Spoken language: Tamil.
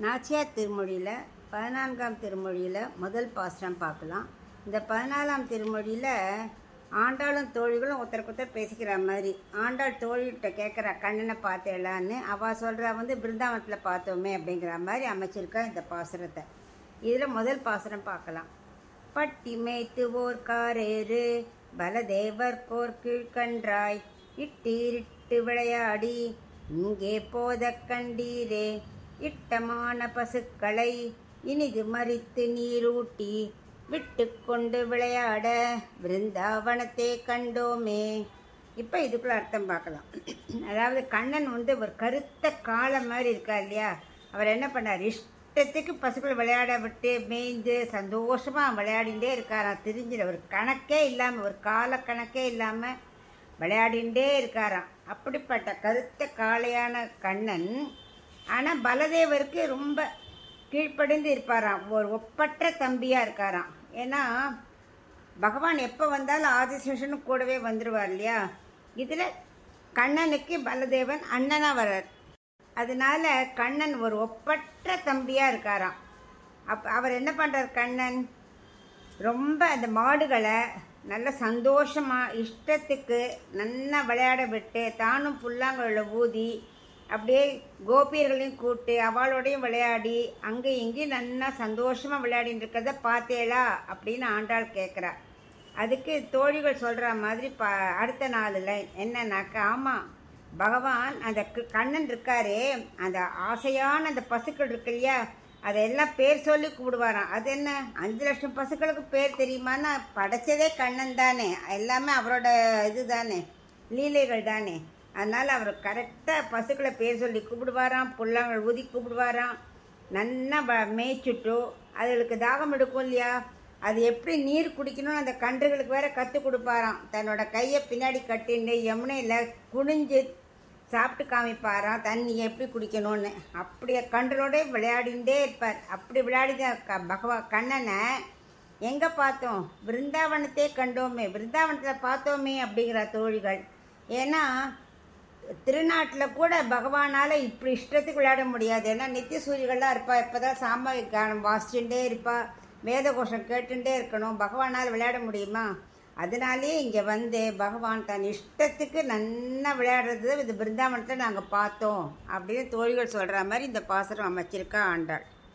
நாச்சியார் திருமொழியில் 14ஆம் திருமொழியில் முதல் பாசுரம் பார்க்கலாம். இந்த 14ஆம் திருமொழியில் ஆண்டாளும் தோழிகளும் ஒருத்தருக்கு பேசிக்கிற மாதிரி ஆண்டாள் தோழிகிட்ட கேட்குற கண்ணனை பார்த்தேலான்னு அவள் சொல்கிற பிருந்தாவனத்தில் பார்த்தோமே அப்படிங்கிற மாதிரி அமைச்சிருக்கா இந்த பாசுரத்தை. இதில் முதல் பாசுரம் பார்க்கலாம். பட்டி மேய்த்து ஓர் காரேறு பலதேவர் போர் கீழ்கன்றாய் இட்டீரிட்டு விளையாடி இங்கே போத கண்டீரே இட்டமான பசுக்களை இனிது மறித்து நீரூட்டி விட்டு கொண்டு விளையாட விருந்தாவனத்தை கண்டோமே. இப்போ இதுக்குள்ள அர்த்தம் பார்க்கலாம். அதாவது கண்ணன் ஒரு கருத்த காளை மாதிரி இருக்கா இல்லையா, அவர் என்ன பண்ணார், இஷ்டத்துக்கு பசுக்கள் விளையாட விட்டு மேய்ந்து சந்தோஷமாக விளையாடிகிட்டே இருக்காராம். தெரிஞ்சிட ஒரு கணக்கே இல்லாமல், ஒரு கால கணக்கே இல்லாமல் விளையாடிகிட்டே இருக்காராம். அப்படிப்பட்ட கருத்த காளையான கண்ணன் ஆனால் பலதேவருக்கு ரொம்ப கீழ்ப்படிந்து இருப்பாராம், ஒரு ஒப்பற்ற தம்பியாக இருக்காராம். ஏன்னா பகவான் எப்போ வந்தாலும் ஆதிசேஷனும் கூடவே வந்துடுவார் இல்லையா. இதில் கண்ணனுக்கு பலதேவன் அண்ணனாக வர்றார். அதனால கண்ணன் ஒரு ஒப்பற்ற தம்பியாக இருக்காராம். அவர் என்ன பண்ணுறார், கண்ணன் ரொம்ப அந்த மாடுகளை நல்ல சந்தோஷமாக இஷ்டத்துக்கு நல்லா விளையாட விட்டு தானும் புல்லாங்குழல ஊதி அப்படியே கோபியர்களையும் கூப்பிட்டு அவளோடையும் விளையாடி அங்கே இங்கேயும் நல்லா சந்தோஷமாக விளையாடிட்டு இருக்கிறத பார்த்தேளா அப்படின்னு ஆண்டாள் கேட்குறா. அதுக்கு தோழிகள் சொல்கிற மாதிரி அடுத்த நாளில் என்னன்னாக்கா, ஆமாம் பகவான் அந்த கண்ணன் இருக்காரே, அந்த ஆசையான அந்த பசுக்கள் இருக்கு இல்லையா, அதெல்லாம் பேர் சொல்லி கூப்பிடுவாராம். அது என்ன 5 லட்சம் பசுக்களுக்கு பேர் தெரியுமான்னா, படைச்சதே கண்ணன் தானே, எல்லாமே அவரோட இது தானே, லீலைகள் தானே. அதனால் அவர் கரெக்டாக பசுக்களை பேர் சொல்லி கூப்பிடுவாராம், புல்லாங்கள் ஊதி கூப்பிடுவாராம். நல்லா மேய்ச்சிட்டு அதுகளுக்கு தாகம் எடுக்கும் இல்லையா, அது எப்படி நீர் குடிக்கணும்னு அந்த கன்றுகளுக்கு வேற கற்றுக் கொடுப்பாராம். தன்னோட கையை பின்னாடி கட்டின்னு யமுனையில் குனிஞ்சு சாப்பிட்டு காமிப்பாராம் தண்ணி எப்படி குடிக்கணும்னு. அப்படியே கன்றோட விளையாடிகிட்டே இருப்பார். அப்படி விளையாடிதான் கண்ணனை எங்கே பார்த்தோம், பிருந்தாவனத்தே கண்டோமே, பிருந்தாவனத்தில் பார்த்தோமே அப்படிங்கிற தோழிகள். ஏன்னா திருநாட்டில் கூட பகவானால் இப்படி இஷ்டத்துக்கு விளையாட முடியாது. ஏன்னா நித்திய சூரியர்கள்லாம் இருப்பா, இப்போ தான் சாமி கானம் வாசிச்சுட்டே இருப்பா, வேத கோஷம் கேட்டுட்டே இருக்கணும். பகவானால் விளையாட முடியுமா? அதனாலே இங்கே பகவான் தன் இஷ்டத்துக்கு நல்லா விளையாடுறது இது பிருந்தாவனத்தை நாங்கள் பார்த்தோம் அப்படின்னு தோழிகள் சொல்கிற மாதிரி இந்த பாசுரம் அமைச்சிருக்கா ஆண்டாள்.